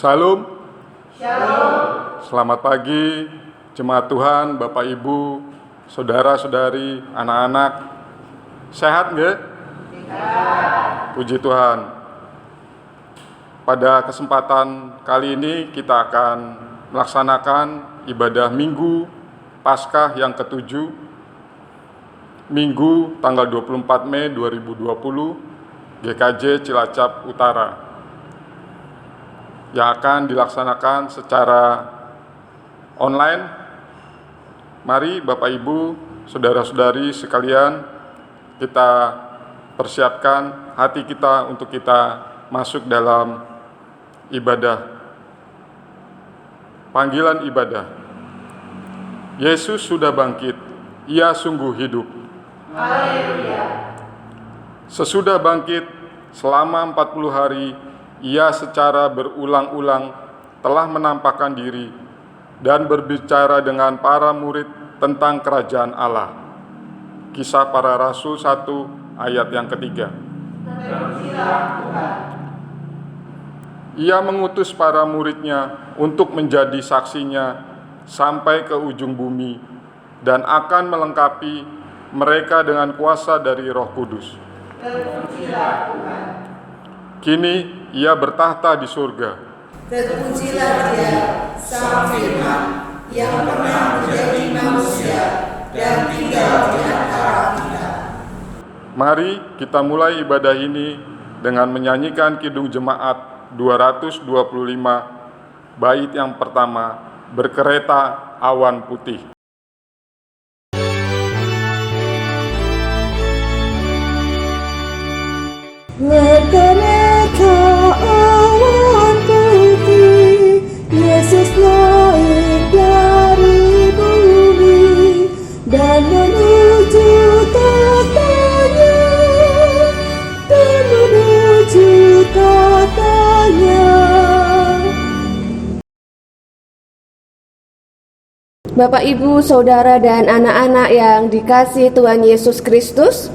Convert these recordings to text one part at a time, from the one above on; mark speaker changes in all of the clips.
Speaker 1: Shalom.
Speaker 2: Shalom.
Speaker 1: Selamat pagi, jemaat Tuhan, Bapak Ibu, saudara-saudari, anak-anak. Sehat nggak?
Speaker 2: Sehat.
Speaker 1: Puji Tuhan. Pada kesempatan kali ini kita akan melaksanakan ibadah Minggu Paskah yang ke-7, Minggu tanggal 24 Mei 2020, GKJ Cilacap Utara, yang akan dilaksanakan secara online. Mari Bapak Ibu, saudara-saudari sekalian, kita persiapkan hati kita untuk kita masuk dalam ibadah, panggilan ibadah. Yesus sudah bangkit, Ia sungguh hidup.
Speaker 2: Haleluya.
Speaker 1: Sesudah bangkit selama 40 hari, Ia secara berulang-ulang telah menampakkan diri dan berbicara dengan para murid tentang kerajaan Allah. Kisah Para Rasul 1 ayat yang ketiga.
Speaker 2: Terpujilah Tuhan.
Speaker 1: Ia mengutus para muridnya untuk menjadi saksinya sampai ke ujung bumi dan akan melengkapi mereka dengan kuasa dari Roh Kudus.
Speaker 2: Terpujilah Tuhan.
Speaker 1: Kini Ia bertahta di surga.
Speaker 3: Terpujilah Dia, Sang Firman, yang pernah menjadi manusia dan tinggal di antara kita.
Speaker 1: Mari kita mulai ibadah ini dengan menyanyikan Kidung Jemaat 225, bait yang pertama, Berkereta Awan Putih.
Speaker 3: Berkereta awan putih, Yesus naik dari bumi dan menuju tahtanya, dan menuju tahtanya. Bapak, Ibu, Saudara, dan anak-anak yang dikasihi Tuhan Yesus Kristus,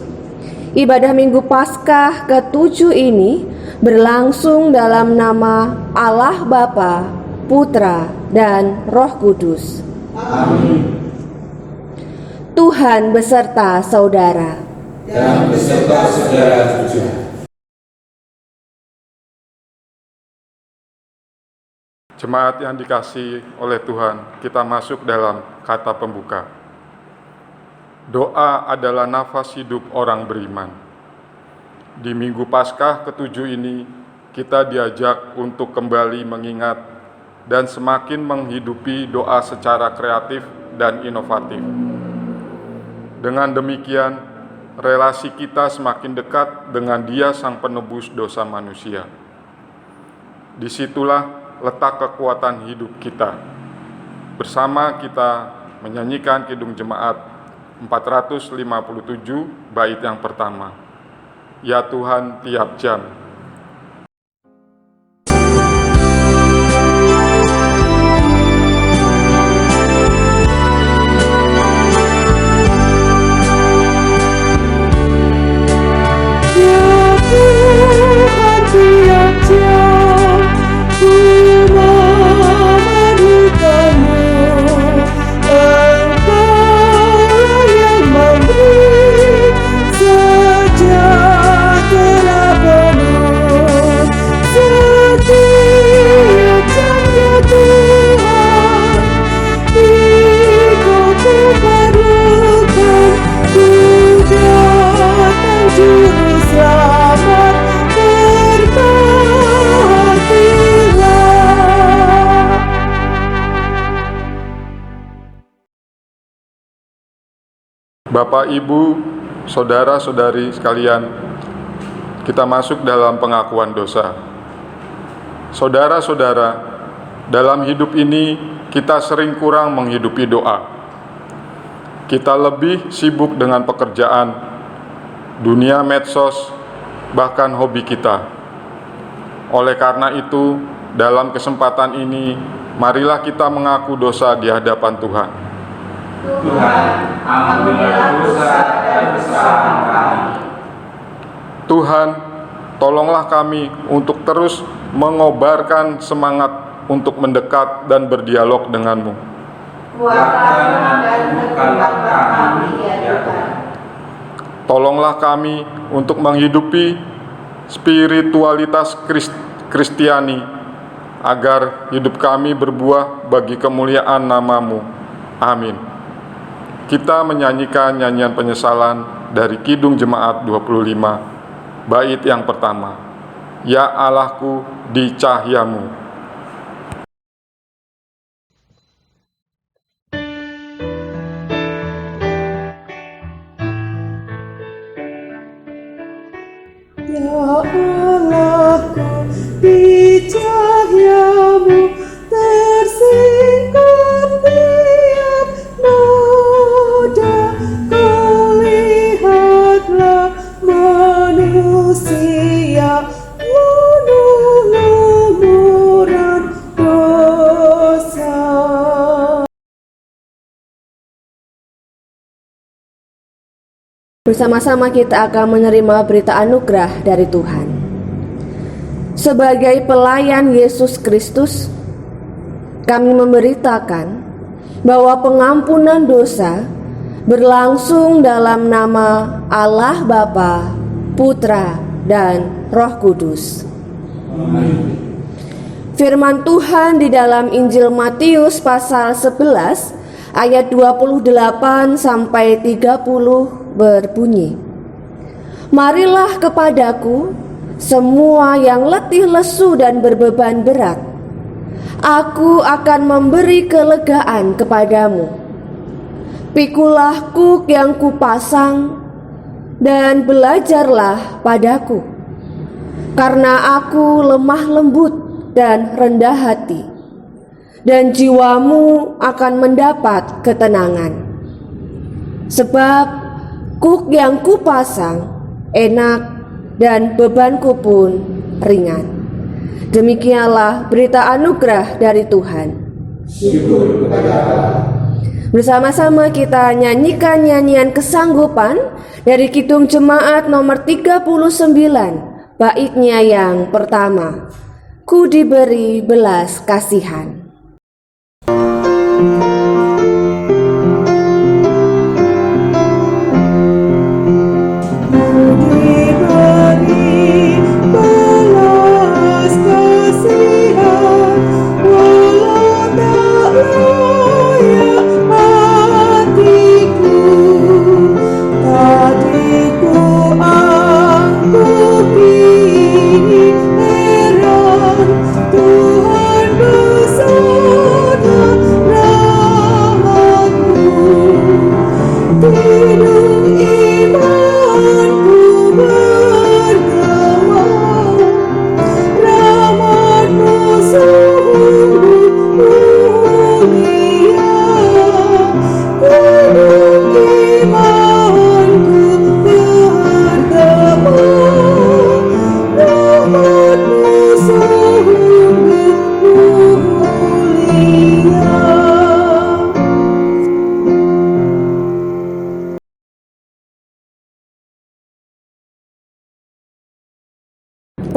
Speaker 3: ibadah Minggu Paskah ke-7 ini berlangsung dalam nama Allah Bapa, Putra, dan Roh Kudus.
Speaker 4: Amin.
Speaker 3: Tuhan beserta saudara.
Speaker 4: Dan beserta saudara juga.
Speaker 1: Jemaat yang dikasihi oleh Tuhan, kita masuk dalam kata pembuka. Doa adalah nafas hidup orang beriman. Di Minggu Paskah ke-7 ini, kita diajak untuk kembali mengingat dan semakin menghidupi doa secara kreatif dan inovatif. Dengan demikian, relasi kita semakin dekat dengan Dia Sang Penebus dosa manusia. Disitulah letak kekuatan hidup kita. Bersama kita menyanyikan Kidung Jemaat 457, bait yang pertama, Ya Tuhan tiap jam.
Speaker 3: Ya Tuhan tiap jam, ku memerlukan-Mu. Engkau yang memberi sejahtera penuh setiap jamnya Tuhan. Engkau ku perlukan, ku datang Juru Selamat, berkatilah.
Speaker 1: Bapak, Ibu, saudara-saudari sekalian, kita masuk dalam pengakuan dosa. Saudara-saudara, dalam hidup ini kita sering kurang menghidupi doa. Kita lebih sibuk dengan pekerjaan, dunia medsos, bahkan hobi kita. Oleh karena itu, dalam kesempatan ini, marilah kita mengaku dosa di hadapan Tuhan.
Speaker 4: Tuhan, ampunilah dosa dan kesalahan kami.
Speaker 1: Tuhan, Tolonglah kami untuk terus mengobarkan semangat untuk mendekat dan berdialog denganmu.
Speaker 2: Kuatkanlah dan teguhkanlah kami, ya Tuhan.
Speaker 1: Tolonglah kami untuk menghidupi spiritualitas Kristiani, agar hidup kami berbuah bagi kemuliaan nama-Mu. Amin. Kita menyanyikan nyanyian penyesalan dari Kidung Jemaat 25, bait yang pertama. Ya Allahku, di cahyamu.
Speaker 5: Ya Allahku, di cahyamu tersingkap tiap noda. Kau lihatlah manusia penuh lumuran dosa.
Speaker 3: Bersama-sama kita akan menerima berita anugerah dari Tuhan. Sebagai pelayan Yesus Kristus, kami memberitakan bahwa pengampunan dosa berlangsung dalam nama Allah Bapa, Putra, dan Roh Kudus. Firman Tuhan di dalam Injil Matius pasal 11 ayat 28 sampai 30 berbunyi, "Marilah kepadaku semua yang letih lesu dan berbeban berat, aku akan memberi kelegaan kepadamu. Pikulah kuk yang kupasang dan belajarlah padaku, karena aku lemah lembut dan rendah hati, dan jiwamu akan mendapat ketenangan. Sebab kuk yang kupasang enak dan bebanku pun ringan." Demikianlah berita anugerah dari Tuhan.
Speaker 4: Syukur kepada Allah.
Speaker 3: Bersama-sama kita nyanyikan nyanyian kesanggupan dari Kidung Jemaat nomor 39, baitnya yang pertama. Ku diberi belas kasihan.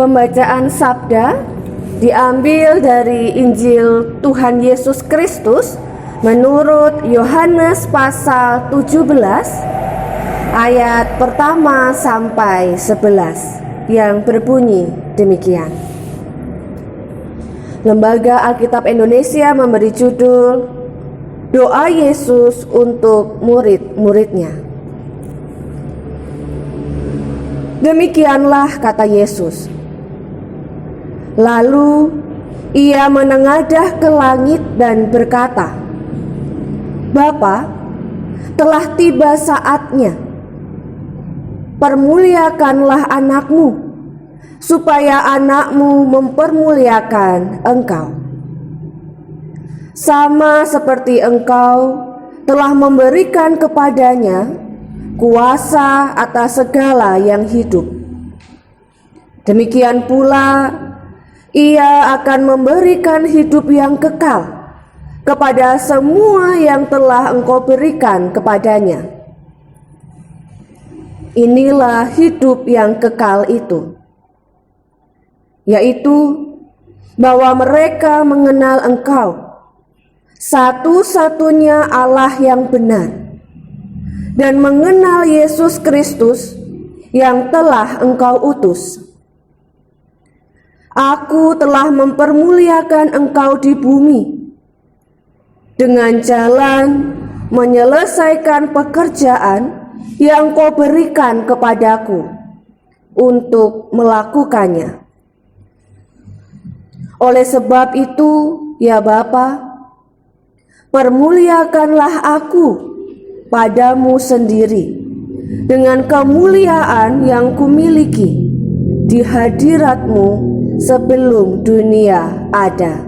Speaker 3: Pembacaan sabda diambil dari Injil Tuhan Yesus Kristus menurut Yohanes pasal 17 ayat pertama sampai 11 yang berbunyi demikian. Lembaga Alkitab Indonesia memberi judul Doa Yesus untuk murid-muridnya. Demikianlah kata Yesus. Lalu ia menengadah ke langit dan berkata, "Bapa, telah tiba saatnya. Permuliakanlah anakmu, supaya anakmu mempermuliakan engkau. Sama seperti engkau telah memberikan kepadanya kuasa atas segala yang hidup. Demikian pula ia akan memberikan hidup yang kekal kepada semua yang telah engkau berikan kepadanya. Inilah hidup yang kekal itu, yaitu bahwa mereka mengenal Engkau, satu-satunya Allah yang benar, dan mengenal Yesus Kristus yang telah Engkau utus. Aku telah mempermuliakan Engkau di bumi dengan jalan menyelesaikan pekerjaan yang Kau berikan kepadaku untuk melakukannya. Oleh sebab itu, ya Bapa, permuliakanlah aku padamu sendiri dengan kemuliaan yang kumiliki di hadirat-Mu sebelum dunia ada.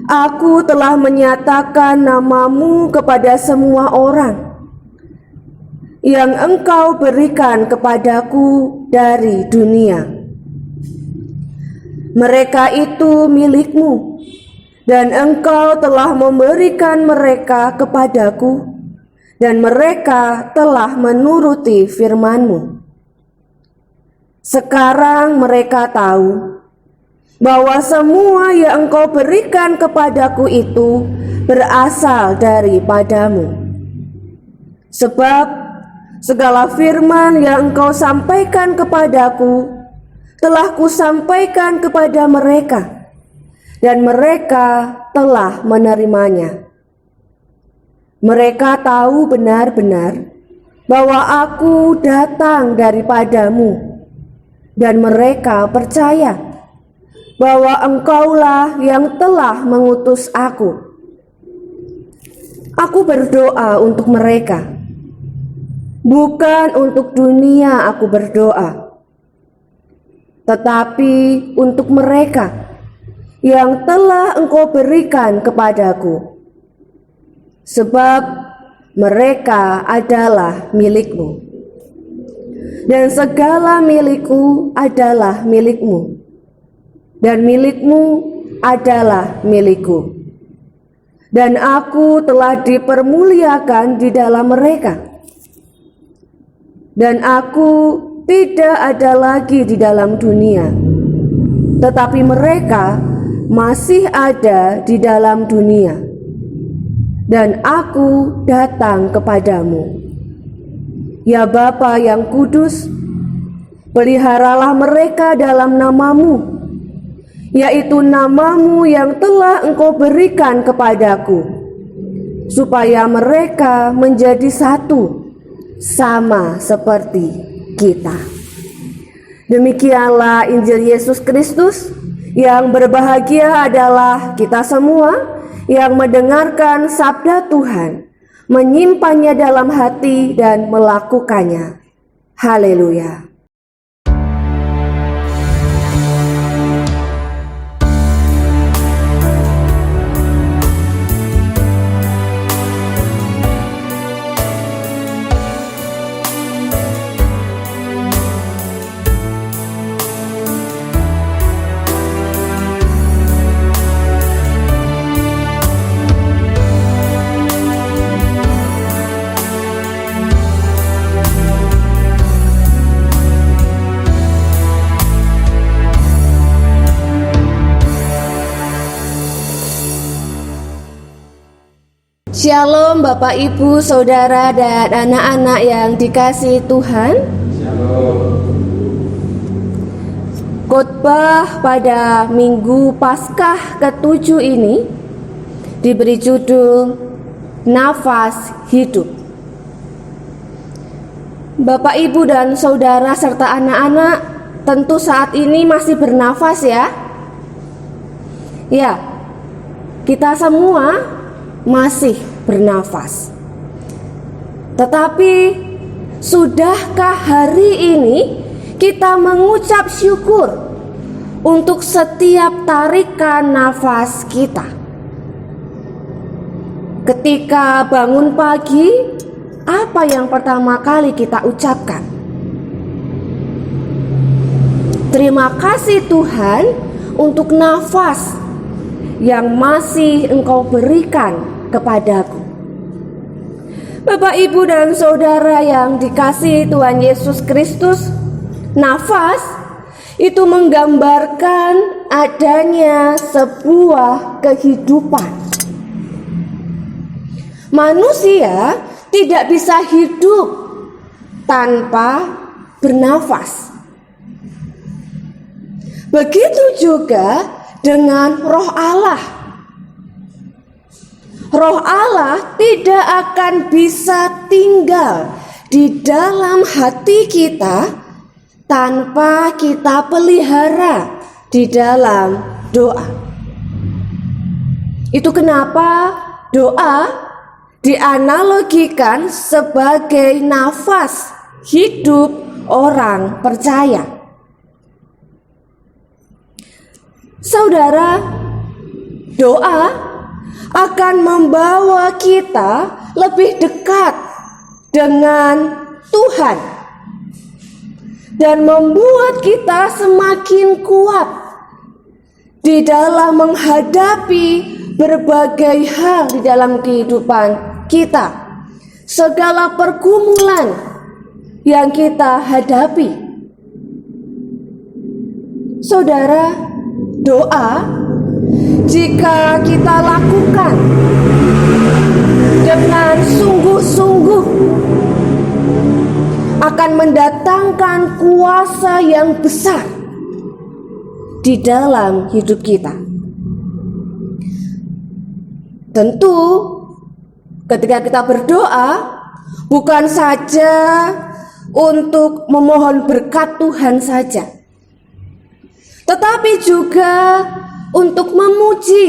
Speaker 3: Aku telah menyatakan nama-Mu kepada semua orang yang Engkau berikan kepadaku dari dunia. Mereka itu milik-Mu, dan Engkau telah memberikan mereka kepadaku, dan mereka telah menuruti firman-Mu. Sekarang mereka tahu bahwa semua yang Engkau berikan kepadaku itu berasal daripada-Mu. Sebab segala firman yang Engkau sampaikan kepadaku telah Kusampaikan kepada mereka, dan mereka telah menerimanya. Mereka tahu benar-benar bahwa Aku datang daripada-Mu, dan mereka percaya bahwa Engkaulah yang telah mengutus Aku. Aku berdoa untuk mereka, bukan untuk dunia aku berdoa, tetapi untuk mereka yang telah Engkau berikan kepadaku, sebab mereka adalah milik-Mu, dan segala milik-Ku adalah milik-Mu, dan milik-Mu adalah milik-Ku, dan Aku telah dipermuliakan di dalam mereka, dan Aku tidak ada lagi di dalam dunia, tetapi mereka masih ada di dalam dunia, dan Aku datang kepadamu. Ya Bapa yang kudus, peliharalah mereka dalam nama-Mu, yaitu nama-Mu yang telah Engkau berikan kepadaku, supaya mereka menjadi satu, sama seperti kita. Demikianlah Injil Yesus Kristus. Yang berbahagia adalah kita semua yang mendengarkan sabda Tuhan, menyimpannya dalam hati dan melakukannya. Haleluya. Shalom Bapak Ibu, Saudara dan anak-anak yang dikasihi Tuhan. Khotbah pada Minggu Paskah ke-7 ini diberi judul Nafas Hidup. Bapak Ibu dan Saudara serta anak-anak tentu saat ini masih bernafas ya. Ya, kita semua masih bernafas. Tetapi sudahkah hari ini kita mengucap syukur untuk setiap tarikan nafas kita? Ketika bangun pagi, apa yang pertama kali kita ucapkan? Terima kasih Tuhan untuk nafas yang masih Engkau berikan kepadaku. Bapak, Ibu, dan Saudara yang dikasihi Tuhan Yesus Kristus, nafas itu menggambarkan adanya sebuah kehidupan. Manusia tidak bisa hidup tanpa bernafas. Begitu juga dengan Roh Allah. Roh Allah tidak akan bisa tinggal di dalam hati kita tanpa kita pelihara di dalam doa. Itu kenapa doa dianalogikan sebagai nafas hidup orang percaya. Saudara, doa akan membawa kita lebih dekat dengan Tuhan dan membuat kita semakin kuat di dalam menghadapi berbagai hal di dalam kehidupan kita, segala pergumulan yang kita hadapi. Saudara, doa jika kita lakukan dengan sungguh-sungguh akan mendatangkan kuasa yang besar di dalam hidup kita. Tentu ketika kita berdoa bukan saja untuk memohon berkat Tuhan saja, tetapi juga untuk memuji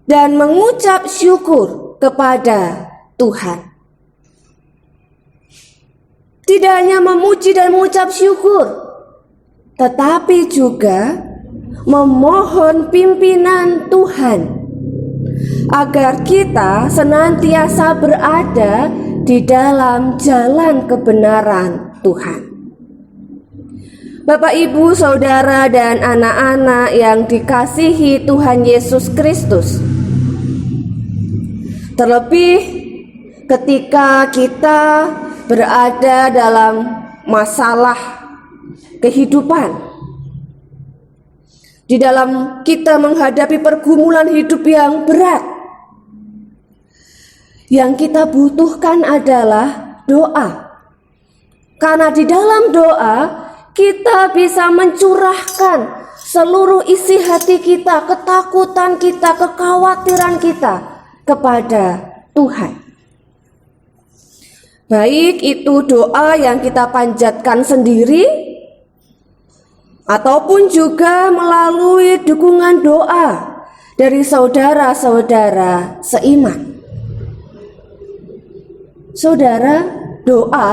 Speaker 3: dan mengucap syukur kepada Tuhan. Tidak hanya memuji dan mengucap syukur, tetapi juga memohon pimpinan Tuhan agar kita senantiasa berada di dalam jalan kebenaran Tuhan. Bapak, Ibu, Saudara, dan anak-anak yang dikasihi Tuhan Yesus Kristus, terlebih ketika kita berada dalam masalah kehidupan, di dalam kita menghadapi pergumulan hidup yang berat, yang kita butuhkan adalah doa. Karena di dalam doa kita bisa mencurahkan seluruh isi hati kita, ketakutan kita, kekhawatiran kita kepada Tuhan. Baik itu doa yang kita panjatkan sendiri ataupun juga melalui dukungan doa dari saudara-saudara seiman. Saudara, doa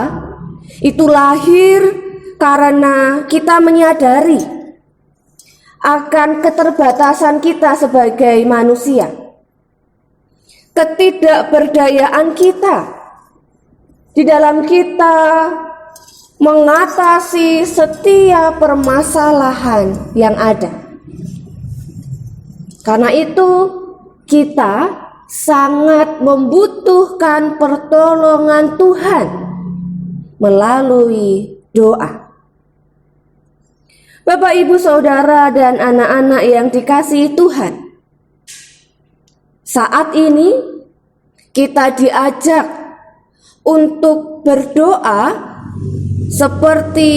Speaker 3: itu lahir karena kita menyadari akan keterbatasan kita sebagai manusia, ketidakberdayaan kita di dalam kita mengatasi setiap permasalahan yang ada. Karena itu kita sangat membutuhkan pertolongan Tuhan melalui doa. Bapak, Ibu, Saudara, dan anak-anak yang dikasihi Tuhan, saat ini kita diajak untuk berdoa seperti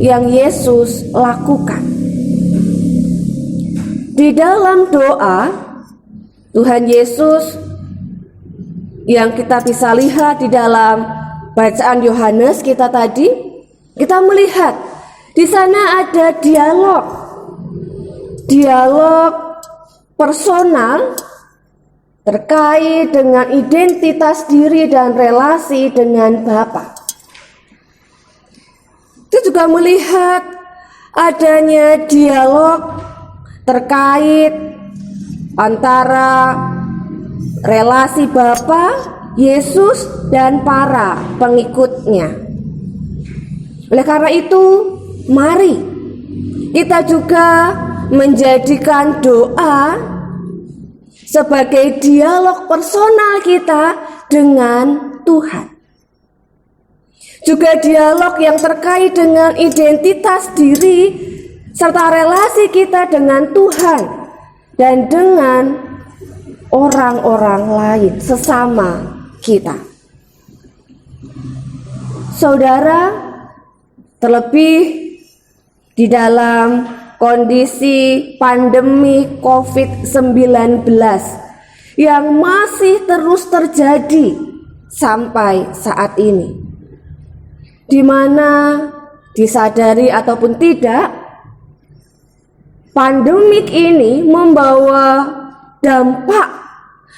Speaker 3: yang Yesus lakukan. Di dalam doa, Tuhan Yesus yang kita bisa lihat di dalam bacaan Yohanes kita tadi, kita melihat di sana ada dialog personal terkait dengan identitas diri dan relasi dengan Bapa. Kita juga melihat adanya dialog terkait antara relasi Bapa, Yesus, dan para pengikutnya. Oleh karena itu, mari kita juga menjadikan doa sebagai dialog personal kita dengan Tuhan. Juga dialog yang terkait dengan identitas diri serta relasi kita dengan Tuhan dan dengan orang-orang lain sesama kita. Saudara, terlebih di dalam kondisi pandemi COVID-19 yang masih terus terjadi sampai saat ini, di mana disadari ataupun tidak, pandemik ini membawa dampak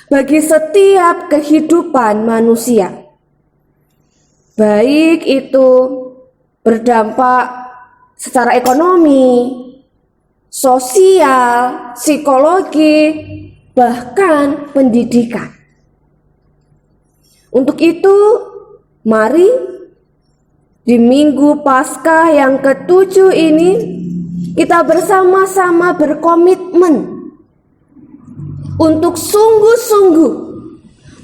Speaker 3: bagi setiap kehidupan manusia. Baik itu berdampak secara ekonomi, sosial, psikologi, bahkan pendidikan. Untuk itu, mari di Minggu Paskah yang ke-7 ini kita bersama-sama berkomitmen untuk sungguh-sungguh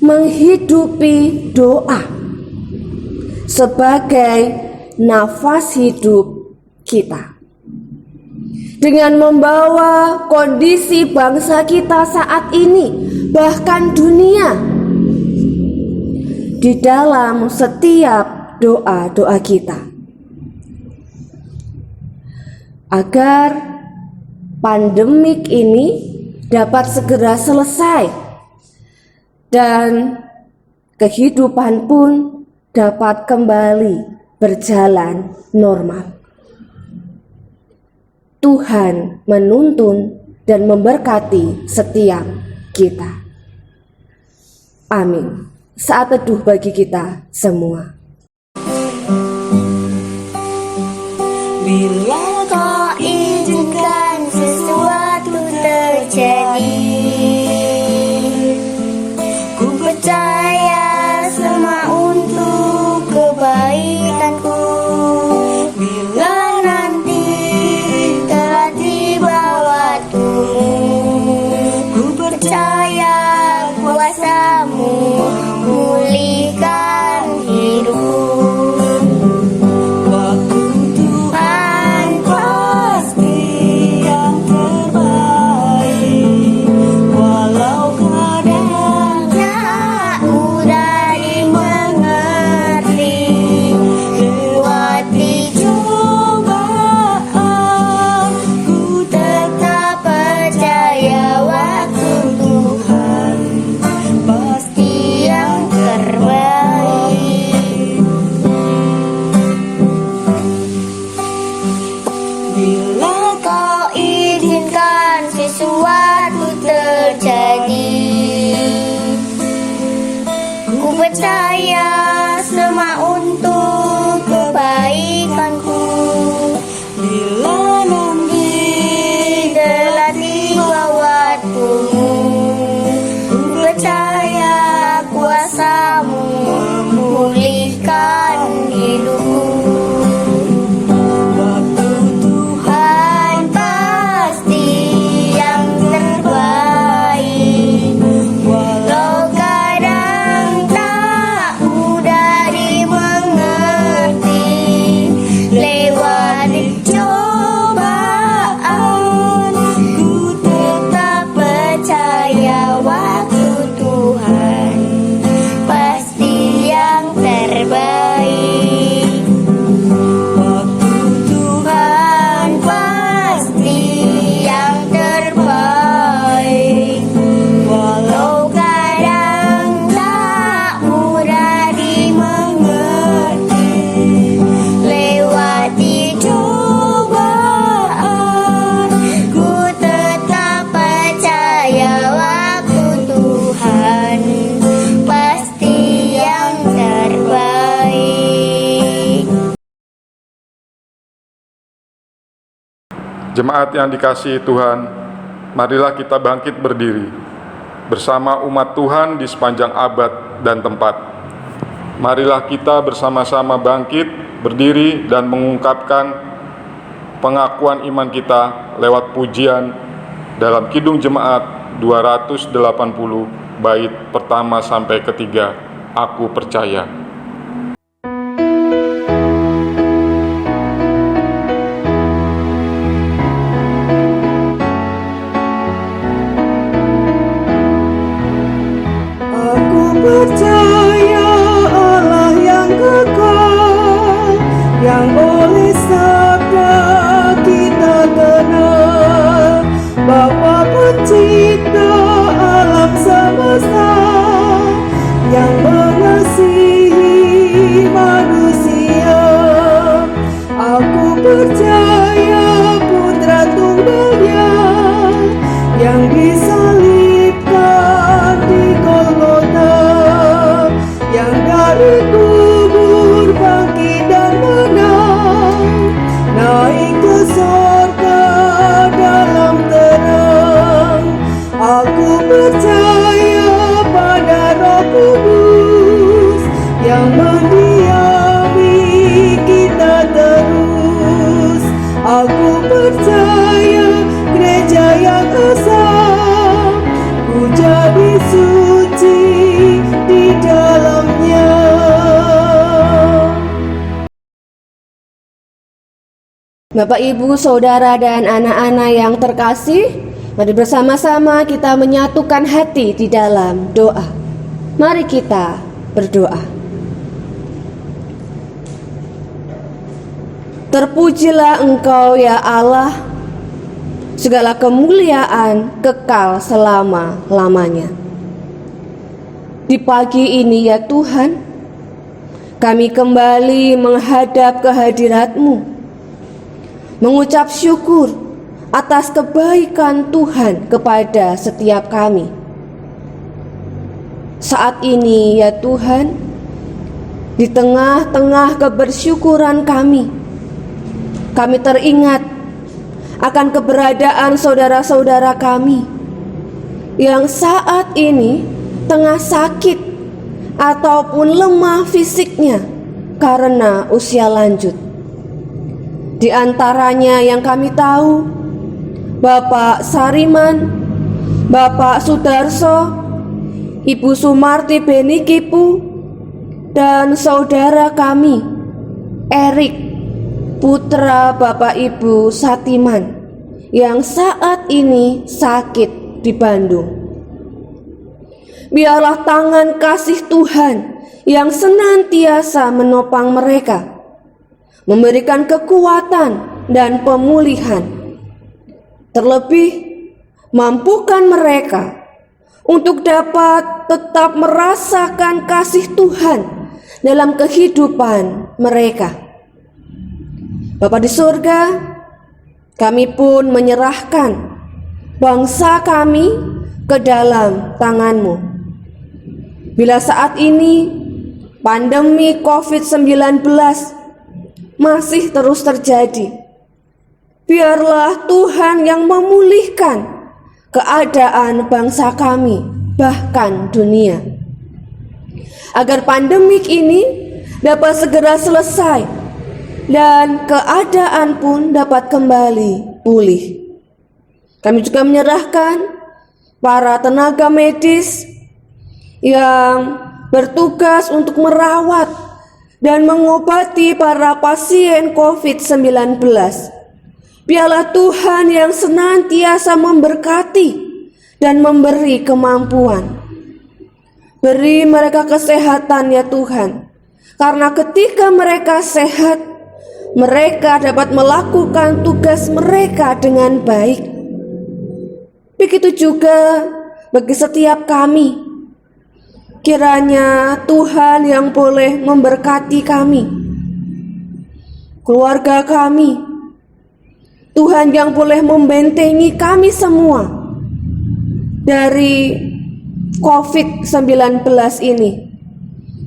Speaker 3: menghidupi doa sebagai nafas hidup kita, dengan membawa kondisi bangsa kita saat ini, bahkan dunia, di dalam setiap doa-doa kita, agar pandemik ini dapat segera selesai dan kehidupan pun dapat kembali berjalan normal. Tuhan menuntun dan memberkati setiap kita. Amin. Saat teduh bagi kita semua.
Speaker 6: Bila kau izinkan sesuatu terjadi, ku percaya semua untuk kebaikanku. Bila nanti telah tiba waktumu, ku percaya kuasa-Mu memulihkan hidupku. Waktu Tuhan pasti yang terbaik, walau kadang tak mudah dimengerti. Lewati cobaan, ku tetap percaya waktu Tuhan pasti yang terbaik. Bila kau izinkan sesuatu terjadi, ku percaya semua untuk kebaikanku. Bila nanti telah tiba waktumu, ku percaya kuasa-Mu memulihkan hidupku. Waktu Tuhan pasti yang terbaik, walau kadang tak mudah dimengerti. Lewati cobaan, ku tetap percaya waktu Tuhan pasti yang terbaik. Waktu Tuhan pasti yang terbaik, walau kadang tak mudah dimengerti. Lewati cobaan, ku tetap percaya waktu Tuhan pasti yang terbaik.
Speaker 1: Jemaat yang dikasihi Tuhan, marilah kita bangkit berdiri bersama umat Tuhan di sepanjang abad dan tempat. Marilah kita bersama-sama bangkit berdiri dan mengungkapkan pengakuan iman kita lewat pujian dalam Kidung Jemaat 280 bait pertama sampai ketiga. Aku percaya.
Speaker 5: percaya Putra Tunggalnya yang disalibkan di Golgota, yang dari kubur bangkit dan menang, naik ke surga dalam terang. Aku percaya pada Roh Kudus yang mendiami kita terus. Aku percaya gereja yang esa, ku jadi suci di dalamnya.
Speaker 3: Bapak, Ibu, Saudara, dan anak-anak yang terkasih, mari bersama-sama kita menyatukan hati di dalam doa. Mari kita berdoa. Terpujilah Engkau ya Allah, segala kemuliaan kekal selama-lamanya. Di pagi ini ya Tuhan, kami kembali menghadap kehadirat-Mu, mengucap syukur atas kebaikan Tuhan kepada setiap kami. Saat ini ya Tuhan, di tengah-tengah kebersyukuran kami teringat akan keberadaan saudara-saudara kami yang saat ini tengah sakit ataupun lemah fisiknya karena usia lanjut. Di antaranya yang kami tahu, Bapak Sariman, Bapak Sudarso, Ibu Sumarti Benikipu, dan saudara kami Erik, putra Bapak Ibu Satiman, yang saat ini sakit di Bandung. Biarlah tangan kasih Tuhan yang senantiasa menopang mereka, memberikan kekuatan dan pemulihan. Terlebih, mampukan mereka untuk dapat tetap merasakan kasih Tuhan dalam kehidupan mereka. Bapa di surga, kami pun menyerahkan bangsa kami ke dalam tangan-Mu. Bila saat ini pandemi COVID-19 masih terus terjadi, biarlah Tuhan yang memulihkan keadaan bangsa kami, bahkan dunia, agar pandemik ini dapat segera selesai dan keadaan pun dapat kembali pulih. Kami juga menyerahkan para tenaga medis yang bertugas untuk merawat dan mengobati para pasien COVID-19. Biarlah Tuhan yang senantiasa memberkati dan memberi kemampuan. Beri mereka kesehatan ya Tuhan, karena ketika mereka sehat, mereka dapat melakukan tugas mereka dengan baik. Begitu juga bagi setiap kami. Kiranya Tuhan yang boleh memberkati kami, keluarga kami, Tuhan yang boleh membentengi kami semua dari COVID-19 ini,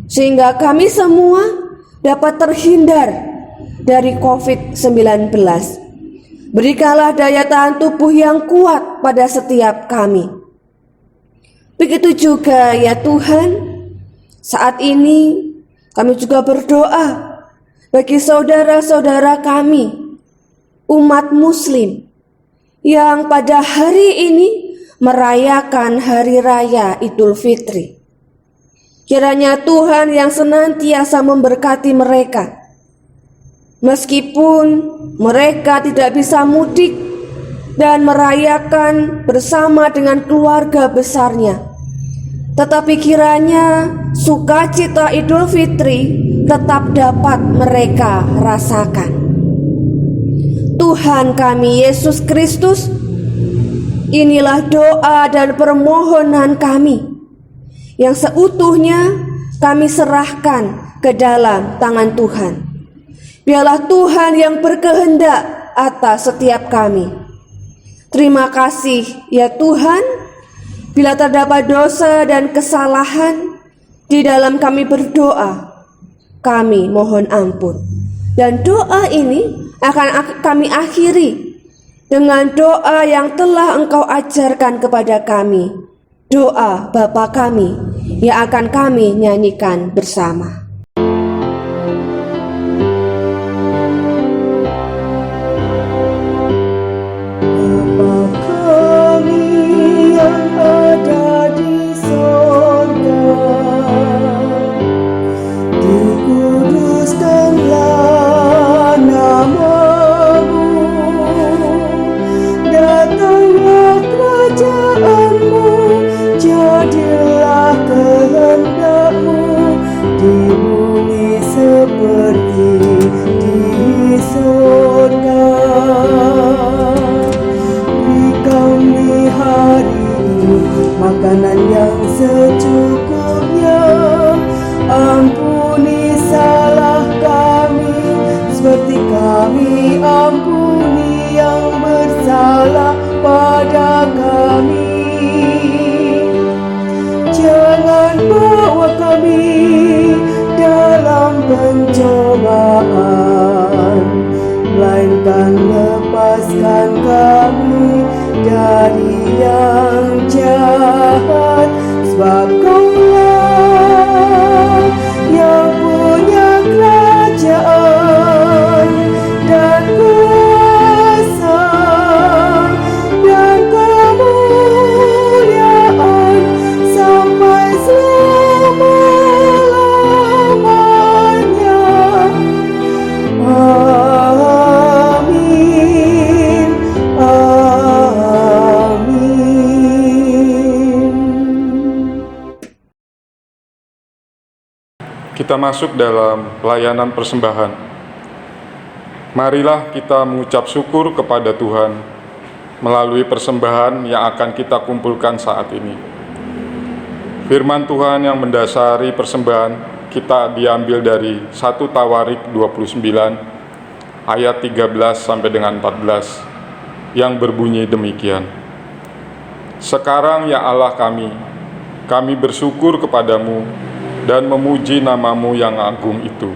Speaker 3: sehingga kami semua dapat terhindar dari COVID-19. Berikanlah daya tahan tubuh yang kuat pada setiap kami. Begitu juga ya Tuhan, saat ini kami juga berdoa bagi saudara-saudara kami, umat Muslim, yang pada hari ini merayakan Hari Raya Idul Fitri. Kiranya Tuhan yang senantiasa memberkati mereka, meskipun mereka tidak bisa mudik dan merayakan bersama dengan keluarga besarnya, tetapi kiranya sukacita Idul Fitri tetap dapat mereka rasakan. Tuhan kami Yesus Kristus, inilah doa dan permohonan kami yang seutuhnya kami serahkan ke dalam tangan Tuhan. Biarlah Tuhan yang berkehendak atas setiap kami. Terima kasih ya Tuhan, bila terdapat dosa dan kesalahan di dalam kami berdoa, kami mohon ampun. Dan doa ini akan kami akhiri dengan doa yang telah Engkau ajarkan kepada kami, doa Bapa kami yang akan kami nyanyikan bersama.
Speaker 5: Bapa kami yang ada di sorga, dikuduskanlah namamu, datanglah kerajaanmu, jadilah kehendakmu di bumi seperti di sorga. Beri kami hari ini makanan yang secukupnya, ampuni salah kami seperti kami ampuni yang bersalah pada kami. Jangan bawa kami dalam pencobaan, melainkan lepaskan kami dari yang jahat, sebab Kaulah yang punya kerajaan dan kuasa dan kemuliaan sampai selama-lamanya. Amin. Amin.
Speaker 1: Kita masuk dalam pelayanan persembahan. Marilah kita mengucap syukur kepada Tuhan melalui persembahan yang akan kita kumpulkan saat ini. Firman Tuhan yang mendasari persembahan kita diambil dari 1 Tawarik 29 ayat 13 sampai dengan 14 yang berbunyi demikian. Sekarang ya Allah kami bersyukur kepadamu dan memuji namamu yang agung itu.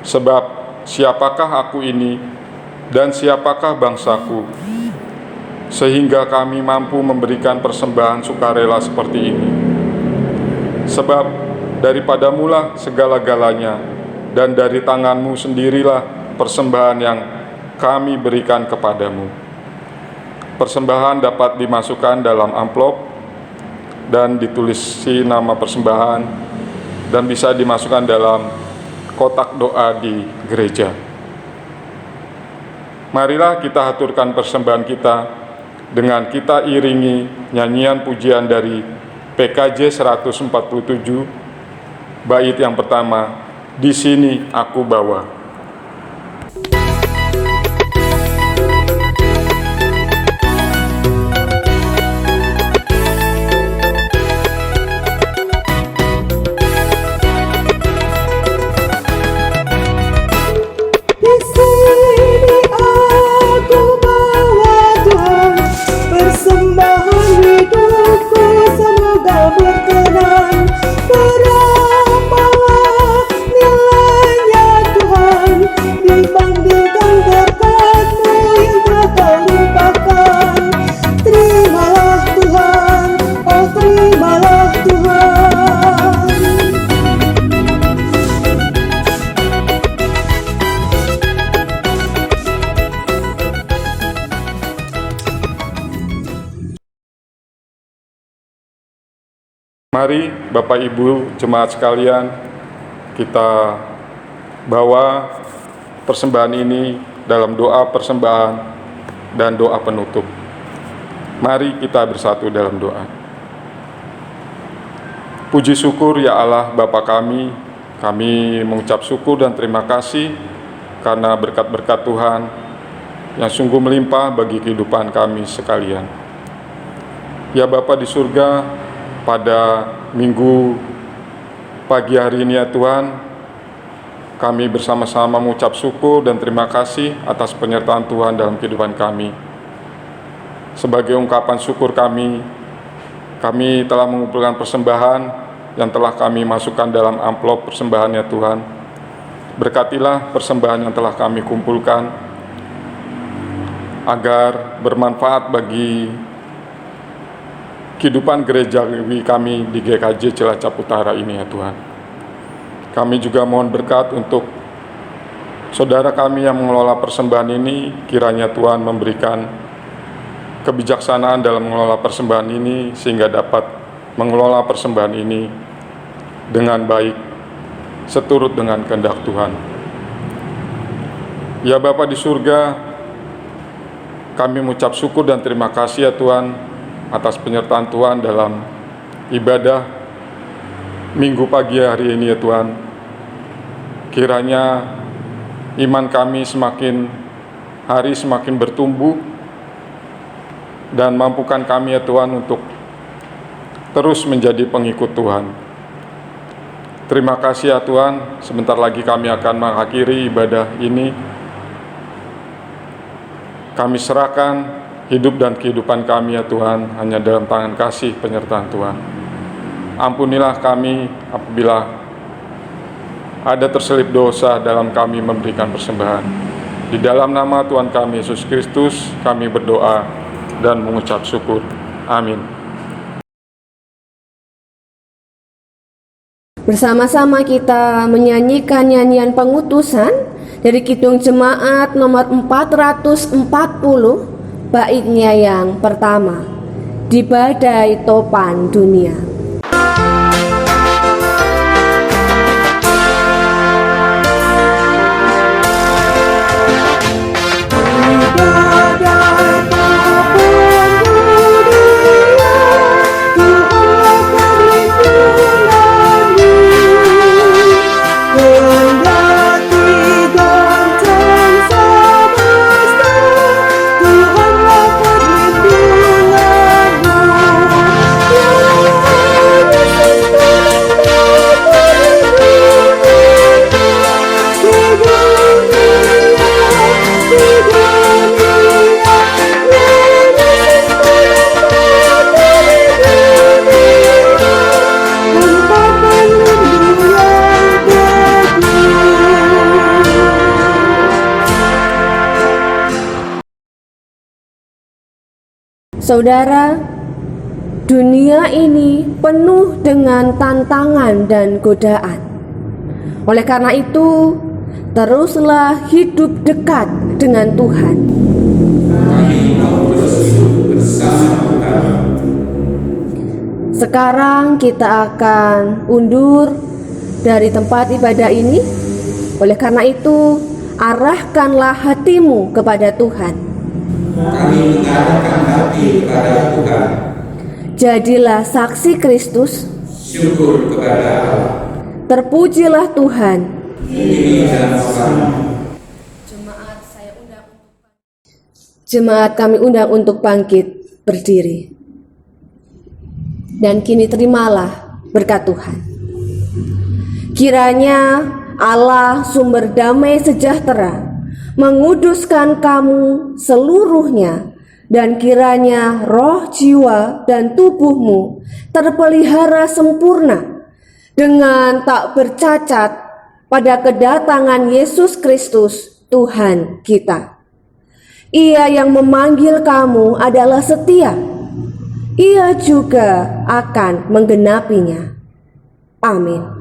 Speaker 1: Sebab siapakah aku ini dan siapakah bangsaku, sehingga kami mampu memberikan persembahan sukarela seperti ini. Sebab daripadamulah segala-galanya, dan dari tanganmu sendirilah persembahan yang kami berikan kepadamu. Persembahan dapat dimasukkan dalam amplop dan ditulisi nama persembahan, dan bisa dimasukkan dalam kotak doa di gereja. Marilah kita haturkan persembahan kita dengan kita iringi nyanyian pujian dari PKJ 147, bait yang pertama, Di Sini Aku Bawa.
Speaker 5: Di sini aku bawa Tuhan, persembahan hidupku semoga berkenan. Berapalah nilainya Tuhan dibandingkan berkat-Mu yang telah Kau limpahkan. Terimalah Tuhan, oh terimalah Tuhan.
Speaker 1: Mari Bapak Ibu jemaat sekalian, kita bawa persembahan ini dalam doa persembahan dan doa penutup. Mari kita bersatu dalam doa. Puji syukur ya Allah Bapa kami mengucap syukur dan terima kasih karena berkat-berkat Tuhan yang sungguh melimpah bagi kehidupan kami sekalian. Ya Bapa di surga, pada minggu pagi hari ini ya Tuhan, kami bersama-sama mengucap syukur dan terima kasih atas penyertaan Tuhan dalam kehidupan kami. Sebagai ungkapan syukur kami telah mengumpulkan persembahan yang telah kami masukkan dalam amplop persembahannya Tuhan. Berkatilah persembahan yang telah kami kumpulkan agar bermanfaat bagi kehidupan gerejawi kami di GKJ Cilacap Utara ini ya Tuhan. Kami juga mohon berkat untuk saudara kami yang mengelola persembahan ini, kiranya Tuhan memberikan kebijaksanaan dalam mengelola persembahan ini sehingga dapat mengelola persembahan ini dengan baik seturut dengan kehendak Tuhan. Ya Bapa di surga, kami mengucap syukur dan terima kasih ya Tuhan atas penyertaan Tuhan dalam ibadah Minggu pagi hari ini ya Tuhan. Kiranya iman kami semakin hari semakin bertumbuh dan mampukan kami ya Tuhan untuk terus menjadi pengikut Tuhan. Terima kasih ya Tuhan, sebentar lagi kami akan mengakhiri ibadah ini. Kami serahkan hidup dan kehidupan kami ya Tuhan hanya dalam tangan kasih penyertaan Tuhan. Ampunilah kami apabila ada terselip dosa dalam kami memberikan persembahan. Di dalam nama Tuhan kami Yesus Kristus kami berdoa dan mengucap syukur. Amin.
Speaker 3: Bersama-sama kita menyanyikan nyanyian pengutusan dari Kidung Jemaat nomor 440, baitnya yang pertama, Di Badai Topan Dunia. Saudara, dunia ini penuh dengan tantangan dan godaan. Oleh karena itu, teruslah hidup dekat dengan Tuhan. Sekarang kita akan undur dari tempat ibadah ini. Oleh karena itu, arahkanlah hatimu kepada Tuhan.
Speaker 4: Kami mengarahkan hati kepada Tuhan.
Speaker 3: Jadilah saksi Kristus.
Speaker 4: Syukur kepada Allah.
Speaker 3: Terpujilah Tuhan.
Speaker 4: Kini dan selama.
Speaker 3: Jemaat kami undang untuk bangkit berdiri. Dan kini terimalah berkat Tuhan. Kiranya Allah sumber damai sejahtera menguduskan kamu seluruhnya, dan kiranya roh, jiwa, dan tubuhmu terpelihara sempurna dengan tak bercacat pada kedatangan Yesus Kristus Tuhan kita. Ia yang memanggil kamu adalah setia. Ia juga akan menggenapinya. Amin.